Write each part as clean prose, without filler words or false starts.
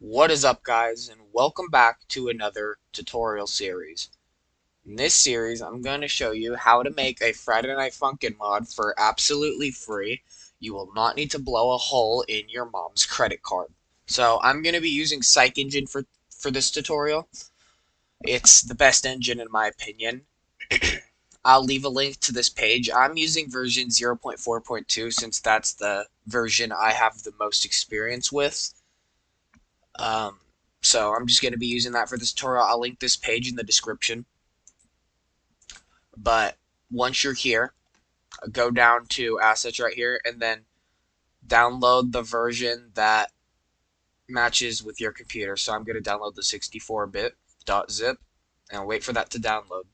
What is up, guys, and welcome back to another tutorial series. In this series, I'm going to show you how to make a Friday Night Funkin' mod for absolutely free. You will not need to blow a hole in your mom's credit card. So I'm going to be using 𝒖𝒃 for this tutorial. It's the best engine in my opinion. I'll leave a link to this page. I'm using version 0.4.2 since that's the version I have the most experience with. So I'm just going to be using that for this tutorial. I'll link this page in the description. But once you're here, go down to assets right here and then download the version that matches with your computer. So I'm going to download the 64-bit.zip and wait for that to download.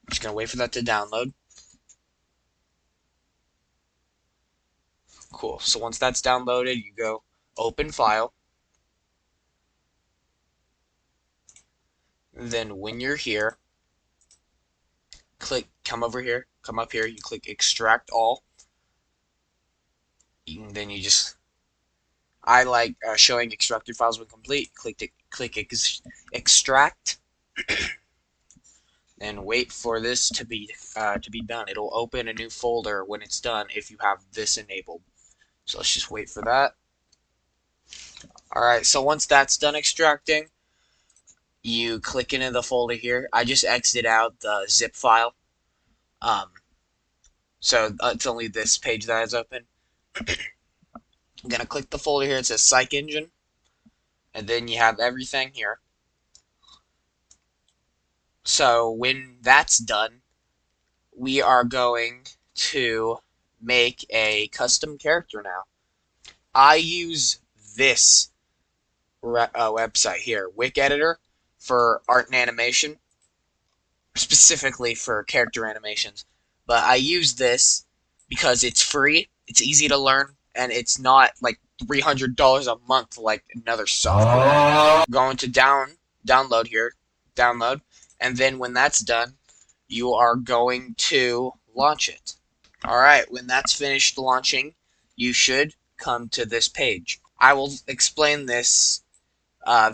I'm just going to wait for that to download. Cool. So once that's downloaded, you go open file. Then when you're here, come up here, you click extract all. Then you just, I like showing extracted files when complete. Click extract, and wait for this to be done. It'll open a new folder when it's done if you have this enabled. So let's just wait for that. Alright, so once that's done extracting, you click into the folder here. I just exited out the zip file. So it's only this page that is open. I'm going to click the folder here. It says Psych Engine. And then you have everything here. So when that's done, we are going to make a custom character now. I use this website here, Wick Editor, for art and animation, specifically for character animations. But I use this because it's free, it's easy to learn, and it's not like $300 a month like another software. Going to download here, and then when that's done, you are going to launch it. Alright, when that's finished launching, you should come to this page. I will explain this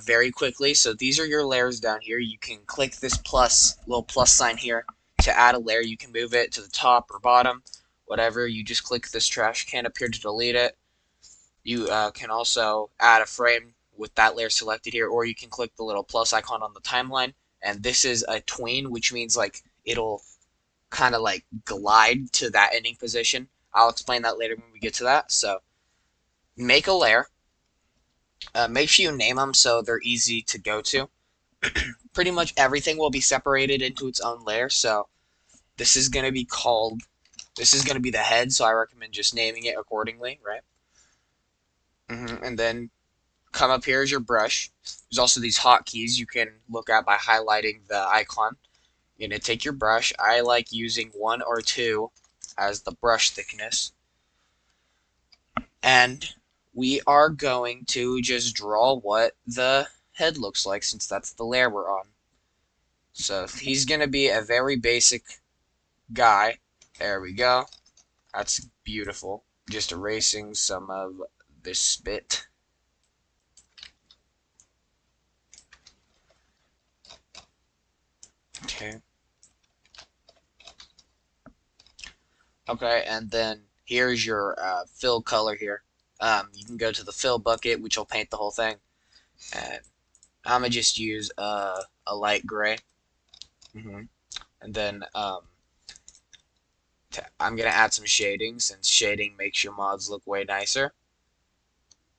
very quickly. So these are your layers down here. You can click this little plus sign here to add a layer. You can move it to the top or bottom, whatever. You just click this trash can up here to delete it. You can also add a frame with that layer selected here, or you can click the little plus icon on the timeline. And this is a tween, which means like it'll kind of like glide to that ending position. I'll explain that later when we get to that. So make a layer. Make sure you name them so they're easy to go to. Pretty much everything will be separated into its own layer. So this is going to be the head. So I recommend just naming it accordingly, right? And then come up here as your brush. There's also these hotkeys you can look at by highlighting the icon. You're going to take your brush. I like using 1 or 2 as the brush thickness. And we are going to just draw what the head looks like since that's the layer we're on. So he's going to be a very basic guy. There we go. That's beautiful. Just erasing some of this spit. Okay. Okay, and then here's your fill color here. You can go to the fill bucket, which will paint the whole thing. And I'm going to just use a light gray. And then I'm going to add some shading, since shading makes your mods look way nicer.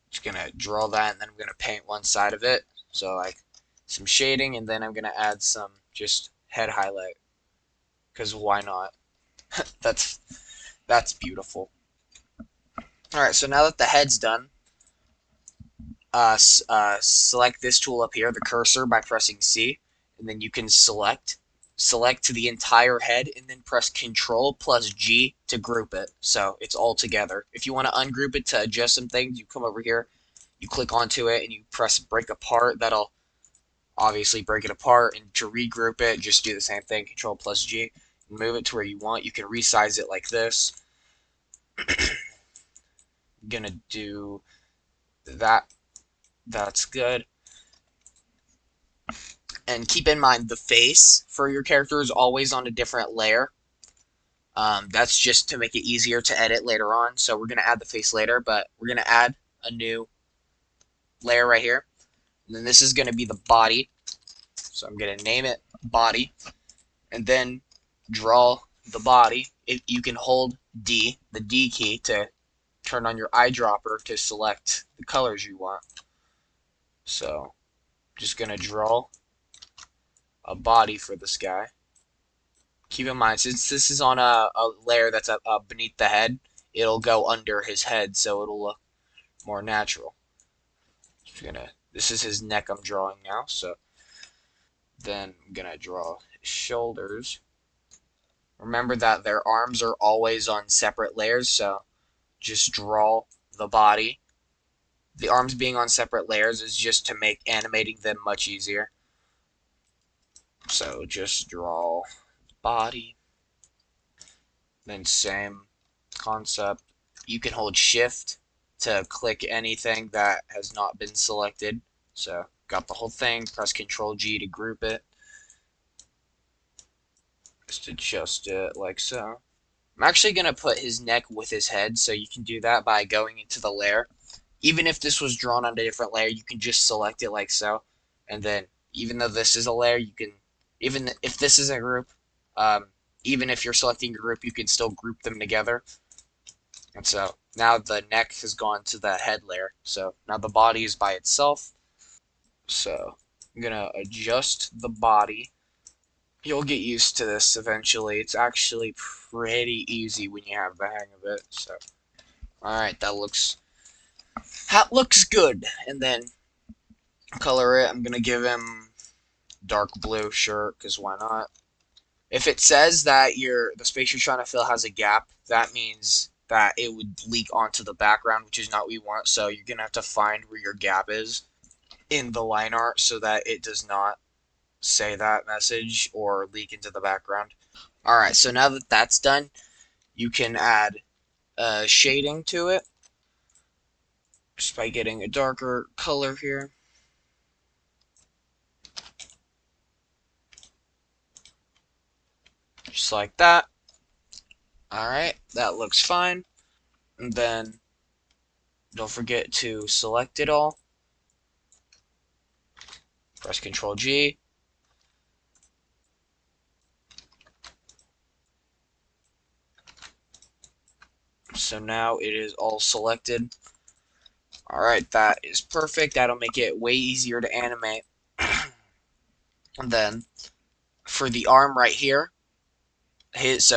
Just going to draw that, and then I'm going to paint one side of it. So like some shading, and then I'm going to add some just head highlight. Because why not? That's beautiful. Alright, so now that the head's done, select this tool up here, the cursor, by pressing C, and then you can select to the entire head, and then press Control plus G to group it, so it's all together. If you want to ungroup it to adjust some things, you come over here, you click onto it, and you press Break Apart. That'll obviously break it apart, and to regroup it, just do the same thing, Control plus G, and move it to where you want. You can resize it like this. gonna do that. That's good. And keep in mind the face for your character is always on a different layer. That's just to make it easier to edit later on. So we're gonna add the face later, but we're gonna add a new layer right here. And then this is gonna be the body. So I'm gonna name it body, and then draw the body. You can hold D, the D key, to turn on your eyedropper to select the colors you want. So just gonna draw a body for this guy. Keep in mind, since this is on a layer that's beneath the head, it'll go under his head, so it'll look more natural. This is his neck I'm drawing now, so then I'm gonna draw his shoulders. Remember that their arms are always on separate layers, so just draw the body. The arms being on separate layers is just to make animating them much easier. So just draw body. Then same concept. You can hold shift to click anything that has not been selected. So got the whole thing, press Control G to group it. Just adjust it like so. I'm actually going to put his neck with his head, so you can do that by going into the layer. Even if this was drawn on a different layer, you can just select it like so. And then, even though this is a layer, you can, even if this is a group, even if you're selecting a group, you can still group them together. And so, now the neck has gone to the head layer. So, now the body is by itself. So, I'm going to adjust the body. You'll get used to this eventually. It's actually pretty easy when you have the hang of it. So, alright, that looks good. And then color it. I'm gonna give him dark blue shirt, because why not? If it says that the space you're trying to fill has a gap, that means that it would leak onto the background, which is not what we want. So you're gonna have to find where your gap is in the line art so that it does not say that message or leak into the background. Alright, so now that that's done, you can add shading to it just by getting a darker color here. Just like that. Alright, that looks fine. And then don't forget to select it all. Press Control G. So now it is all selected. Alright, that is perfect. That'll make it way easier to animate. And then for the arm right here, his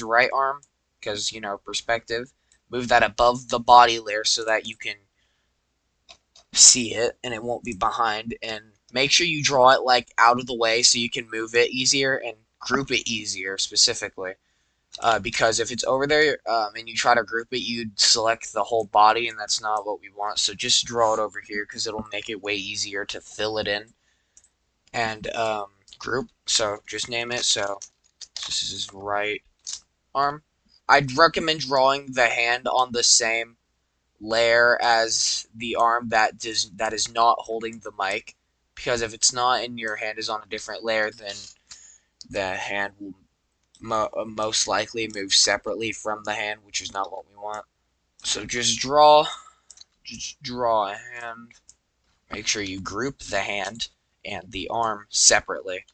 right arm, because perspective, move that above the body layer so that you can see it and it won't be behind, and make sure you draw it like out of the way so you can move it easier and group it easier specifically. Because if it's over there and you try to group it, you'd select the whole body, and that's not what we want. So just draw it over here because it'll make it way easier to fill it in and group. So just name it. So this is his right arm. I'd recommend drawing the hand on the same layer as the arm that is not holding the mic, because if it's not and your hand is on a different layer, then the hand will most likely move separately from the hand, which is not what we want. So just draw a hand. Make sure you group the hand and the arm separately.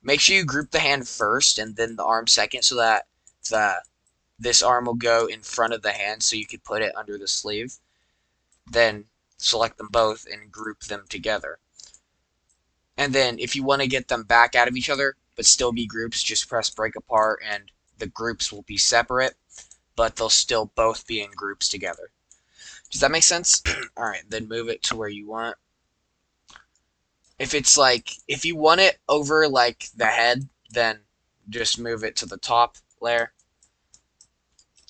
Make sure you group the hand first and then the arm second, so that this arm will go in front of the hand so you could put it under the sleeve. Then select them both and group them together. And then if you want to get them back out of each other but still be groups, just press break apart and the groups will be separate, but they'll still both be in groups together. Does that make sense? Alright, then move it to where you want. If you want it over like the head, then just move it to the top layer.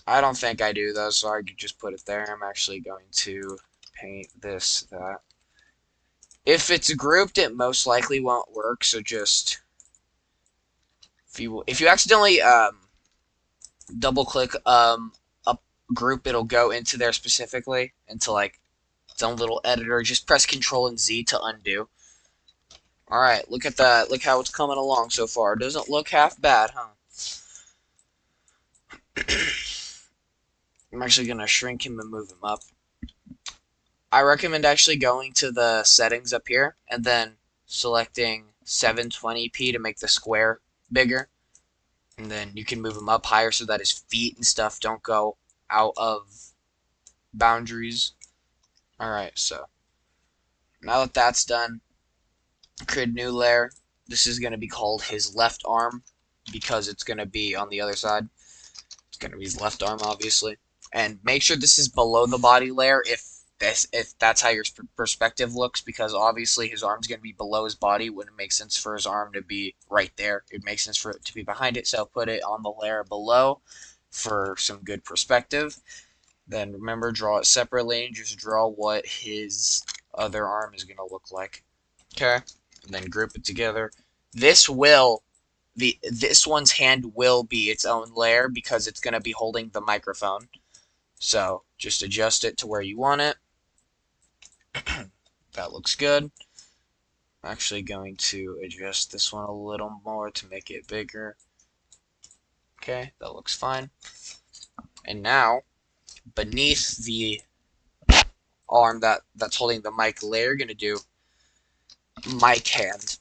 I don't think I do though, so I could just put it there. I'm actually going to paint that. If it's grouped, it most likely won't work, so just if you accidentally double click group, it'll go into there specifically, into like its own little editor. Just press Control and Z to undo. Alright, look at that. Look how it's coming along so far. Doesn't look half bad, huh? I'm actually going to shrink him and move him up. I recommend actually going to the settings up here and then selecting 720p to make the square bigger. And then you can move him up higher so that his feet and stuff don't go out of boundaries. Alright, so now that that's done, create a new layer. This is going to be called his left arm because it's going to be on the other side. It's going to be his left arm, obviously. And make sure this is below the body layer if that's how your perspective looks, because obviously his arm's going to be below his body. It wouldn't make sense for his arm to be right there. It makes sense for it to be behind it, so put it on the layer below for some good perspective. Then remember, draw it separately and just draw what his other arm is going to look like. Okay, and then group it together. This one's hand will be its own layer because it's going to be holding the microphone. So just adjust it to where you want it. That looks good. I'm actually going to adjust this one a little more to make it bigger. Okay, that looks fine. And now, beneath the arm that's holding the mic layer, you're going to do mic hand.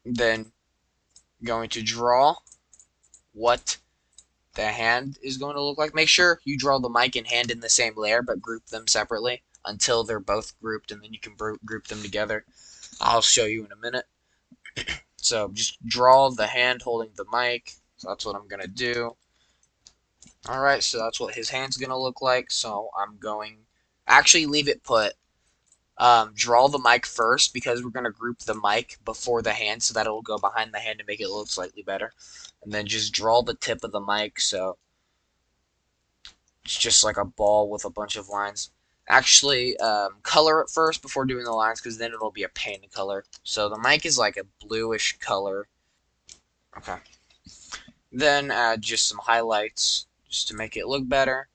Then going to draw what the hand is going to look like. Make sure you draw the mic and hand in the same layer, but group them separately until they're both grouped, and then you can group them together. I'll show you in a minute. So just draw the hand holding the mic. So that's what I'm going to do. Alright, so that's what his hand's going to look like. So I'm going... Actually, leave it put. Draw the mic first because we're going to group the mic before the hand so that it'll go behind the hand to make it look slightly better. And then just draw the tip of the mic so it's just like a ball with a bunch of lines. Actually, color it first before doing the lines because then it'll be a pain to color. So the mic is like a bluish color. Okay. Then add just some highlights just to make it look better.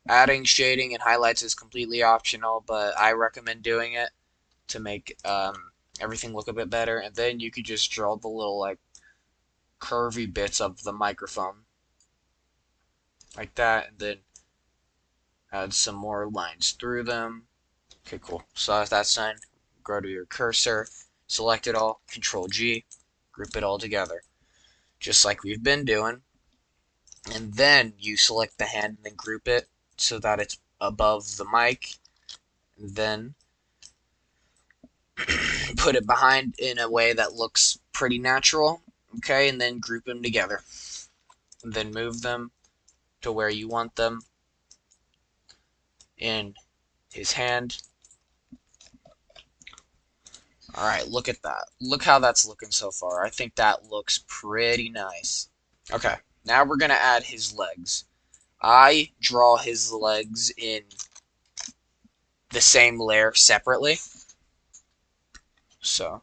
Adding shading and highlights is completely optional, but I recommend doing it to make everything look a bit better. And then you could just draw the little like curvy bits of the microphone like that, and then add some more lines through them. Okay, cool. So if that's done, go to your cursor, select it all, Control G, group it all together, just like we've been doing. And then you select the hand and then group it so that it's above the mic. And then put it behind in a way that looks pretty natural. Okay, and then group them together. And then move them to where you want them in his hand. Alright, look at that. Look how that's looking so far. I think that looks pretty nice. Okay, now we're going to add his legs. I draw his legs in the same layer separately. So,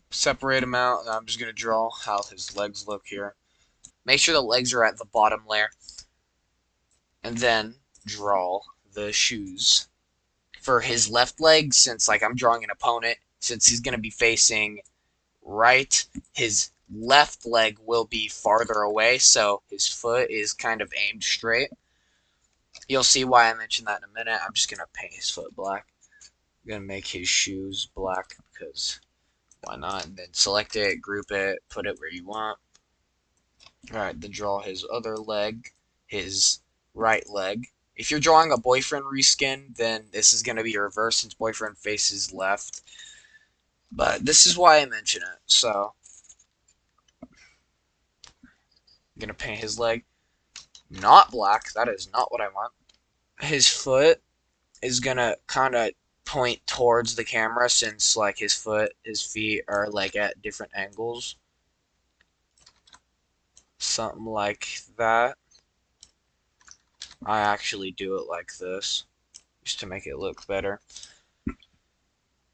separate them out, and I'm just going to draw how his legs look here. Make sure the legs are at the bottom layer. And then draw the shoes. For his left leg, since like I'm drawing an opponent, since he's going to be facing right, his left leg will be farther away, so his foot is kind of aimed straight. You'll see why I mentioned that in a minute. I'm just going to paint his foot black. I'm going to make his shoes black because why not? And then select it, group it, put it where you want. Alright, then draw his other leg, his right leg. If you're drawing a boyfriend reskin, then this is going to be reversed since boyfriend faces left. But this is why I mention it. So, I'm going to paint his leg. Not black. That is not what I want. His foot is going to kind of point towards the camera since like his feet are like at different angles. Something like that. I actually do it like this just to make it look better.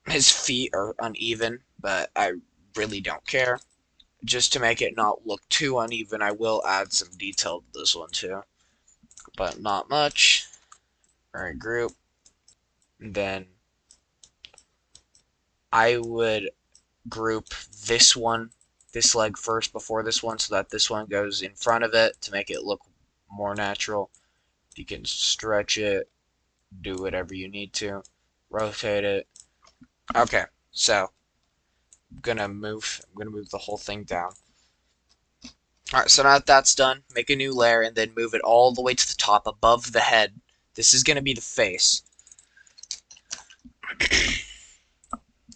His feet are uneven, but I really don't care. Just to make it not look too uneven, I will add some detail to this one too. but not much. Alright, group. And then I would group this one, this leg first before this one, so that this one goes in front of it to make it look more natural. You can stretch it, do whatever you need to, rotate it. Okay, so I'm gonna move the whole thing down. Alright, so now that that's done, make a new layer and then move it all the way to the top above the head. This is gonna be the face.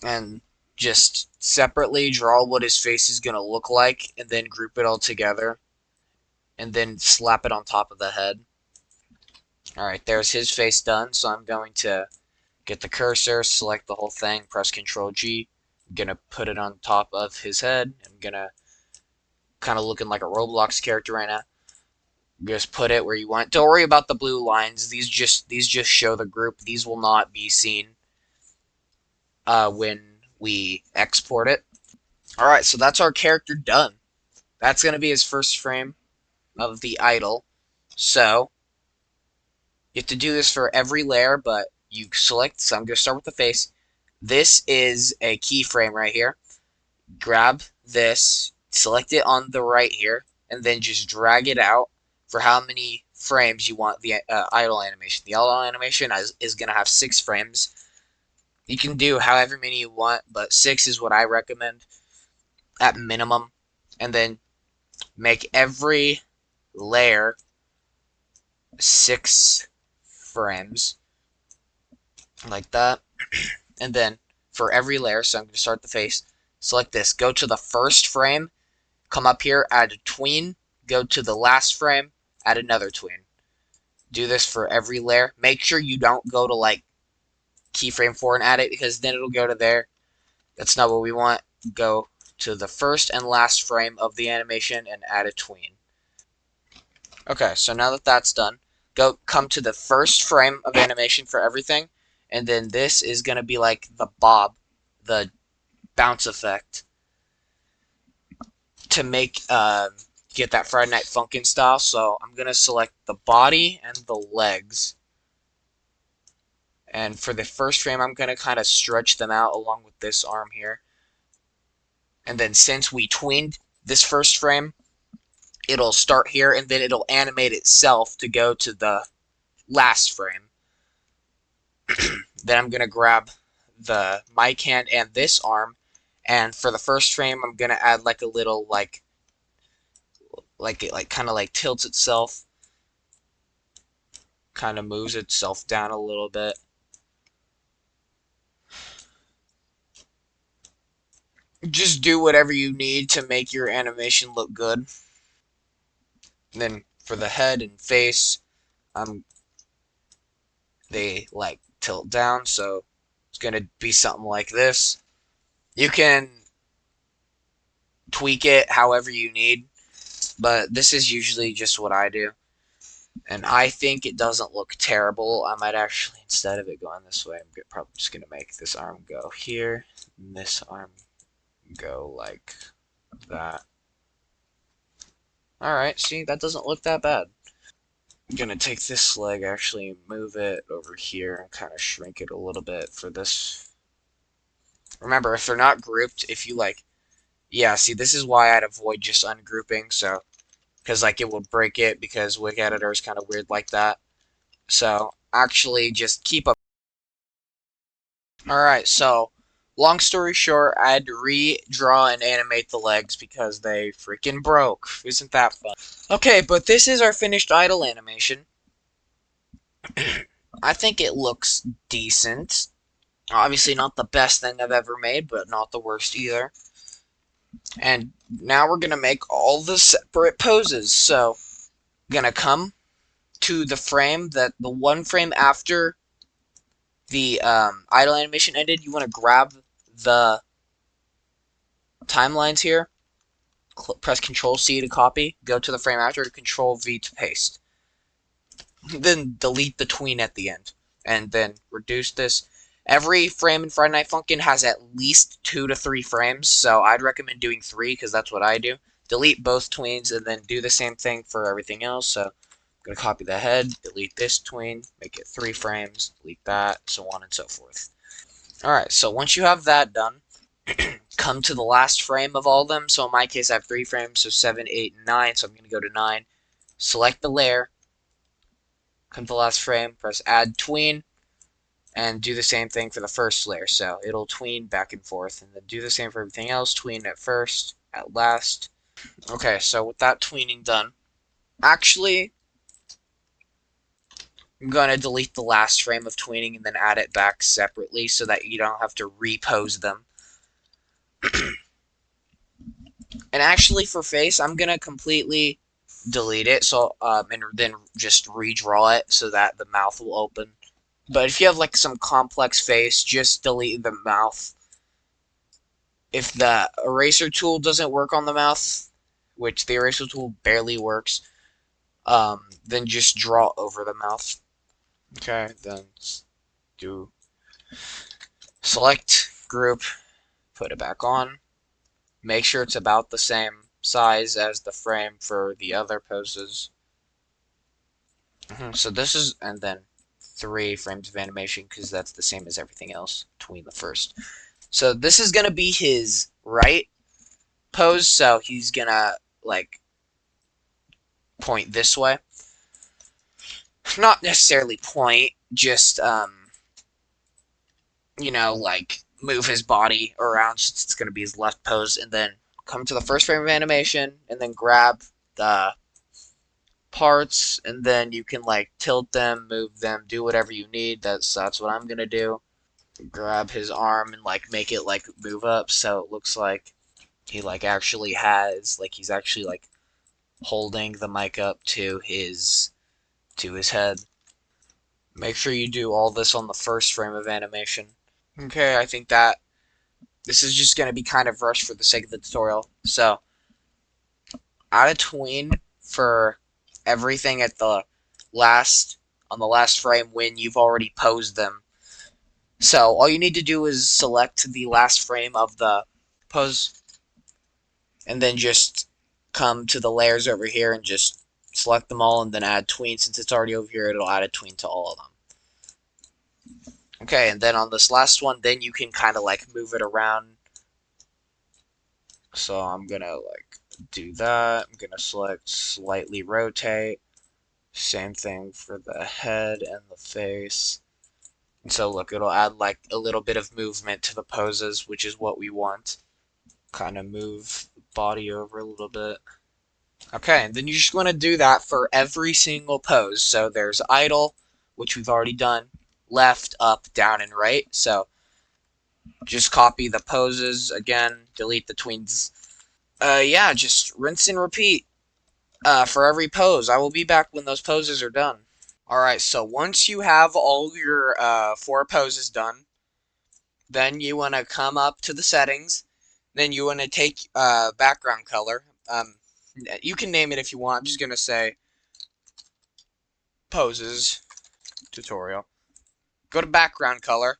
And just separately draw what his face is gonna look like and then group it all together. And then slap it on top of the head. Alright, there's his face done, so I'm going to get the cursor, select the whole thing, press Ctrl G. I'm gonna put it on top of his head. I'm gonna kind of looking like a Roblox character right now. Just put it where you want. Don't worry about the blue lines. These just show the group. These will not be seen when we export it. Alright, so that's our character done. That's gonna be his first frame of the idle. So you have to do this for every layer, but you select, so I'm going to start with the face. This is a keyframe right here. Grab this, select it on the right here, and then just drag it out for how many frames you want the idle animation. The idle animation is going to have 6 frames. You can do however many you want, but 6 is what I recommend at minimum. And then make every layer 6 frames like that. And then for every layer, so I'm going to start the face, select this, go to the first frame, come up here, add a tween, go to the last frame, add another tween. Do this for every layer. Make sure you don't go to like keyframe 4 and add it, because then it'll go to there. That's not what we want. Go to the first and last frame of the animation and add a tween. Okay, so now that that's done, come to the first frame of animation for everything, and then this is going to be like the bob, the bounce effect, to make get that Friday Night Funkin' style. So I'm going to select the body and the legs, and for the first frame I'm going to kind of stretch them out along with this arm here. And then since we tweened this first frame, it'll start here and then it'll animate itself to go to the last frame. Then I'm going to grab the mic hand and this arm, and for the first frame I'm going to add like a little like it kind of like tilts itself, kind of moves itself down a little bit. Just do whatever you need to make your animation look good. And then for the head and face, they like tilt down, so it's going to be something like this. You can tweak it however you need, but this is usually just what I do. And I think it doesn't look terrible. I might actually, instead of it going this way, I'm probably just going to make this arm go here, and this arm go like that. Alright, see, that doesn't look that bad. I'm going to take this leg, actually move it over here, and kind of shrink it a little bit for this. Remember, if they're not grouped, if you like, yeah, see, this is why I'd avoid just ungrouping, so, because like it will break it, because Wick Editor is kind of weird like that. So, actually, just keep up. Alright, so, long story short, I had to redraw and animate the legs because they freaking broke. Isn't that fun? Okay, but this is our finished idle animation. I think it looks decent. Obviously not the best thing I've ever made, but not the worst either. And now we're going to make all the separate poses. So, I'm going to come to the frame, the one frame after the idle animation ended. You want to grab the timelines here, press Ctrl C to copy, go to the frame after, Ctrl V to paste. Then delete the tween at the end, and then reduce this. Every frame in Friday Night Funkin' has at least 2 to 3 frames, so I'd recommend doing 3 because that's what I do. Delete both tweens and then do the same thing for everything else. So going to copy the head, delete this tween, make it 3 frames, delete that, so on and so forth. Alright, so once you have that done, come to the last frame of all of them. So in my case, I have 3 frames, so 7, 8, and 9. So I'm going to go to 9, select the layer, come to the last frame, press Add Tween, and do the same thing for the first layer. So it'll tween back and forth, and then do the same for everything else. Tween at first, at last. Okay, so with that tweening done, actually, I'm going to delete the last frame of tweening and then add it back separately so that you don't have to repose them. And actually for face, I'm going to completely delete it, so and then just redraw it so that the mouth will open. But if you have like some complex face, just delete the mouth. If the eraser tool doesn't work on the mouth, which the eraser tool barely works, then just draw over the mouth. Okay, then do select group, put it back on. Make sure it's about the same size as the frame for the other poses. So this is, and then 3 frames of animation because that's the same as everything else between the first. So this is gonna be his right pose, so he's gonna like point this way. Not necessarily point, just you know, like move his body around since it's gonna be his left pose, and then come to the first frame of animation and then grab the parts, and then you can like tilt them, move them, do whatever you need. That's what I'm gonna do. Grab his arm and like make it like move up so it looks like he like actually has, like he's actually like holding the mic up to his head. Make sure you do all this on the first frame of animation. Okay, I think that this is just going to be kind of rushed for the sake of the tutorial. So, add a tween for everything at the last, on the last frame when you've already posed them. So, all you need to do is select the last frame of the pose, and then just come to the layers over here and just select them all and then add tween. Since it's already over here, it'll add a tween to all of them. Okay, and then on this last one, then you can kind of like move it around. So I'm gonna like do that. I'm gonna select slightly rotate. Same thing for the head and the face. And so look, it'll add like a little bit of movement to the poses, which is what we want. Kind of move the body over a little bit. Okay, and then you just want to do that for every single pose. So there's idle, which we've already done. Left, up, down, and right. So just copy the poses again, delete the tweens. Yeah, just rinse and repeat for every pose. I will be back when those poses are done. Alright, so once you have all your 4 poses done, then you want to come up to the settings. Then you want to take background color. You can name it if you want. I'm just going to say poses tutorial. Go to background color,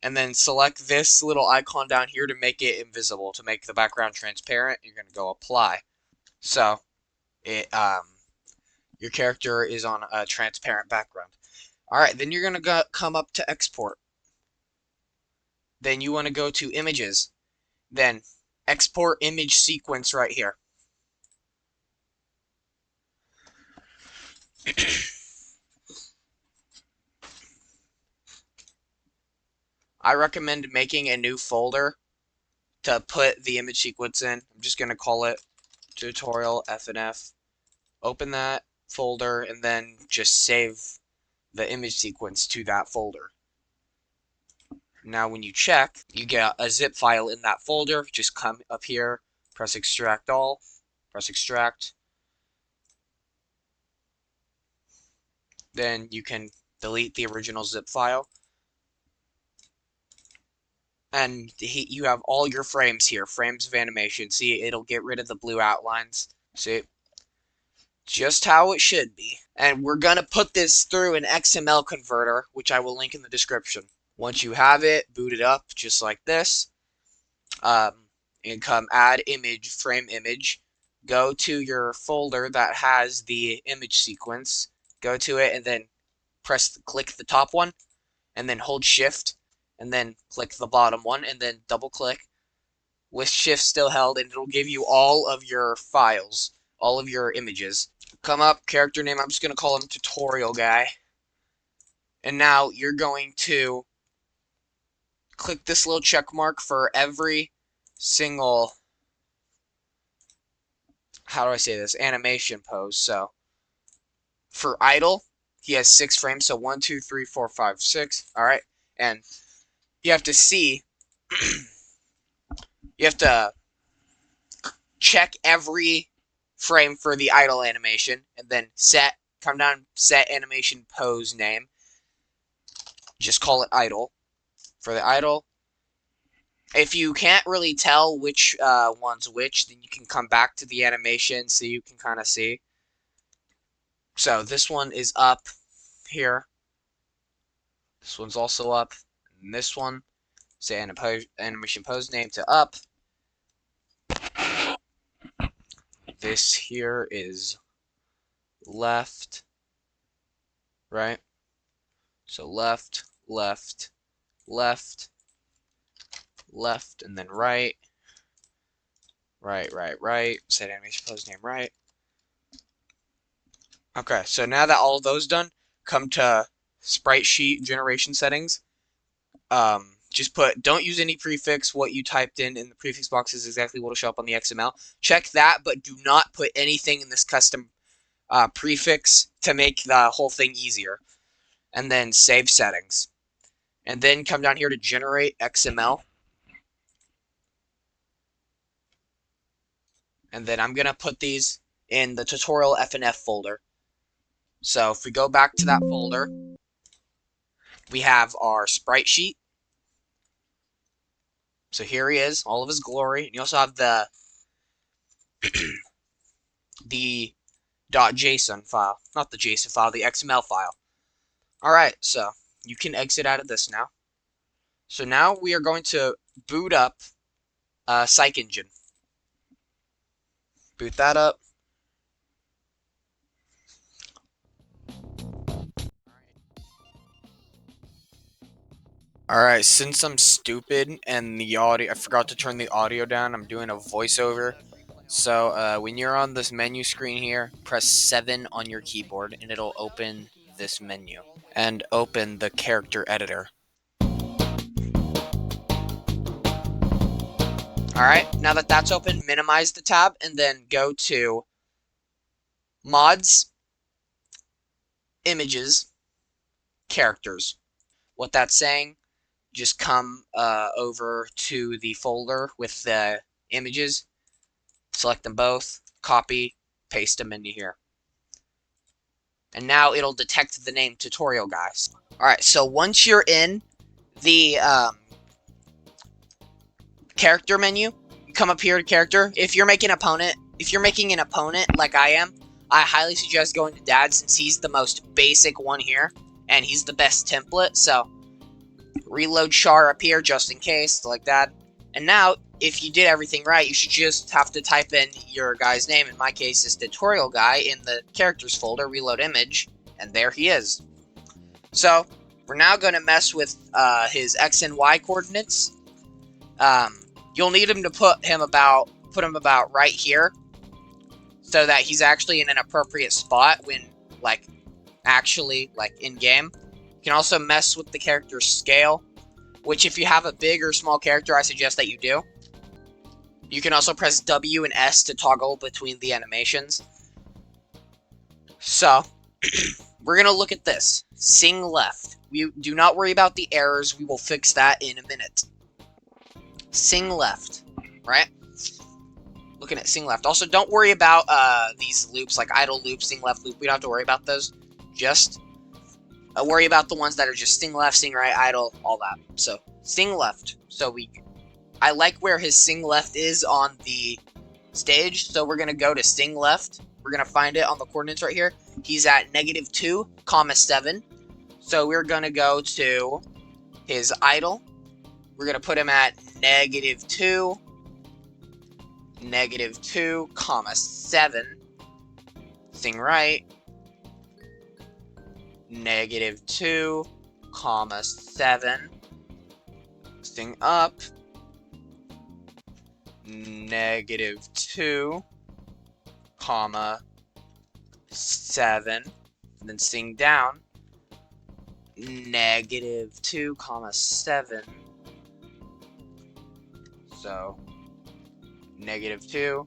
and then select this little icon down here to make it invisible, to make the background transparent. You're going to go apply. So it your character is on a transparent background. Alright, then you're going to come up to export. Then you want to go to images. Then export image sequence right here. I recommend making a new folder to put the image sequence in. I'm just going to call it tutorial FNF. Open that folder and then just save the image sequence to that folder. Now when you check, you get a zip file in that folder. Just come up here, press extract all, press extract. Then you can delete the original zip file. And you have all your frames here, frames of animation. See, it'll get rid of the blue outlines. See? Just how it should be. And we're going to put this through an XML converter, which I will link in the description. Once you have it, boot it up just like this. And come add image, frame image. Go to your folder that has the image sequence. go to it, and then click the top one, and then hold shift, and then click the bottom one, and then double click with shift still held, and it'll give you all of your files, all of your images. Come up, character name, I'm just going to call him tutorial guy. And now you're going to click this little check mark for every single, how do I say this, animation pose. So for idle, he has 6 frames, so 1, 2, 3, 4, 5, 6. All right, and you have to see, you have to check every frame for the idle animation, and then come down, set animation pose name. Just call it idle for the idle. If you can't really tell which one's which, then you can come back to the animation so you can kind of see. So this one is up here. This one's also up. And this one, say animation pose name to up. This here is left, right? So left, left, left, left, and then right, right, right, right. Set animation pose name right. Okay, so now that all of those done, come to sprite sheet generation settings. Just don't use any prefix. What you typed in the prefix box is exactly what will show up on the XML. Check that, but do not put anything in this custom prefix to make the whole thing easier. And then save settings. And then come down here to generate XML. And then I'm going to put these in the tutorial FNF folder. So if we go back to that folder, we have our sprite sheet. So here he is, all of his glory. And you also have the the .json file, not the JSON file, the XML file. Alright, so you can exit out of this now. So now we are going to boot up 𝒖𝒃_Engine. Boot that up. Alright, since I'm stupid and the audio, I forgot to turn the audio down, I'm doing a voiceover. So when you're on this menu screen here, press 7 on your keyboard and it'll open this menu. And open the character editor. Alright, now that that's open, minimize the tab and then go to Mods, Images, Characters. What that's saying, just come over to the folder with the images, select them both, copy, paste them into here. And now it'll detect the name tutorial guys. Alright, so once you're in the character menu, you come up here to character. If you're making an opponent like I am, I highly suggest going to Dad since he's the most basic one here and he's the best template. So reload char up here just in case, like that. And now if you did everything right, you should just have to type in your guy's name. In my case, is tutorial guy in the characters folder, reload image, and there he is. So we're now going to mess with his X and Y coordinates. You'll need him to put him about right here, so that he's actually in an appropriate spot when actually in game. You can also mess with the character's scale, which if you have a big or small character, I suggest that you do. You can also press W and S to toggle between the animations. So we're gonna look at this. Sing left. We do not worry about the errors. We will fix that in a minute. Sing left, right? Looking at sing left. Also, don't worry about these loops, like idle loop, sing left loop. We don't have to worry about those. Just worry about the ones that are just sing left, sing right, idle, all that. So, sing left. So I like where his sing left is on the stage, so we're going to go to sing left. We're going to find it on the coordinates right here. He's at -2,7. So we're going to go to his idle. We're going to put him at -2, -2, 7. Sing right. -2, comma 7, sing up, -2, comma 7, and then sing down, -2, comma 7, so -2,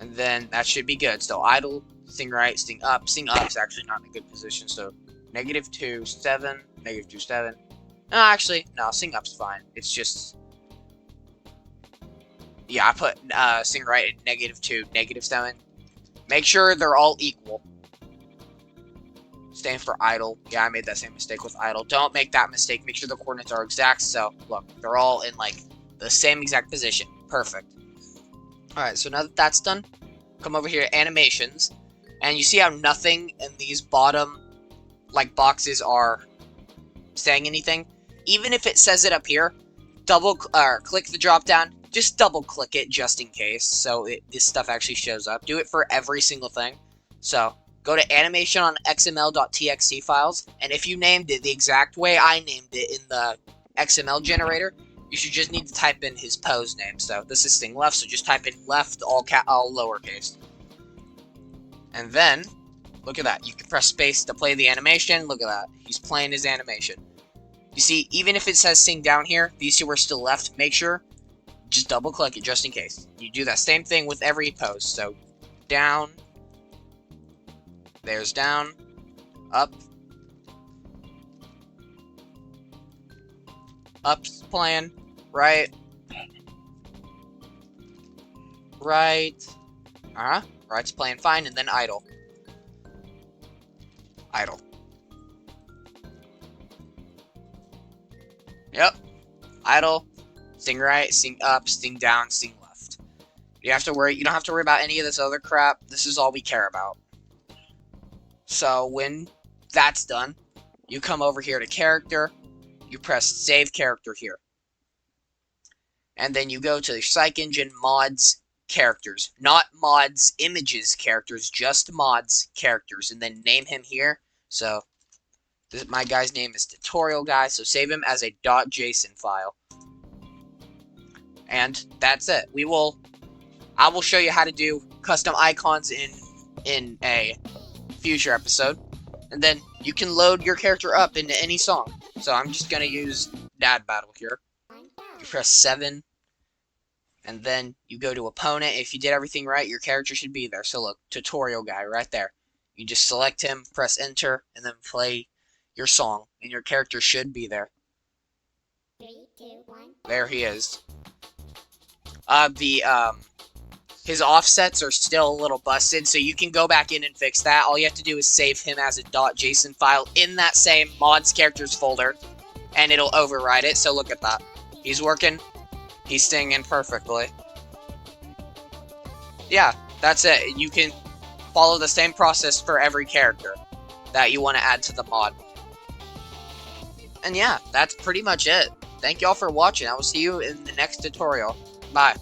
and then that should be good. So idle, sing right, sing up is actually not in a good position, so -2, 7, -2, 7. No, actually, no, sing up's fine. It's just, yeah, I put sing right at -2, -7. Make sure they're all equal. Stand for idle. Yeah, I made that same mistake with idle. Don't make that mistake. Make sure the coordinates are exact. So, look, they're all in, like, the same exact position. Perfect. Alright, so now that that's done, come over here to animations. And you see how nothing in these bottom, like, boxes are saying anything? Even if it says it up here, click the drop down. Just double click it just in case, so this stuff actually shows up. Do it for every single thing. So, go to animation on XML.txt files, and if you named it the exact way I named it in the XML generator, you should just need to type in his pose name. So this is sing left, so just type in left, all lowercase. And then, look at that. You can press space to play the animation. Look at that. He's playing his animation. You see, even if it says sing down here, these two are still left. Make sure, just double click it just in case. You do that same thing with every pose. So, down. There's down, up, up's playing, right, right's playing fine, and then idle, yep, idle, sing right, sing up, sing down, sing left. You don't have to worry about any of this other crap. This is all we care about. So when that's done, you come over here to character, you press save character here. And then you go to the PsycEngine mods characters, not mods images characters, just mods characters, and then name him here. So my guy's name is tutorial guy, so save him as a .json file. And that's it. I will show you how to do custom icons in a future episode, and then you can load your character up into any song. So I'm just gonna use Dad Battle here. You press 7, and then you go to opponent. If you did everything right, your character should be there. So look, tutorial guy right there. You just select him, press enter, and then play your song, and your character should be there. 3, 2, 1. There he is. His offsets are still a little busted, so you can go back in and fix that. All you have to do is save him as a .json file in that same mods characters folder, and it'll override it. So look at that. He's working. He's singing perfectly. Yeah, that's it. You can follow the same process for every character that you want to add to the mod. And yeah, that's pretty much it. Thank y'all for watching. I will see you in the next tutorial. Bye.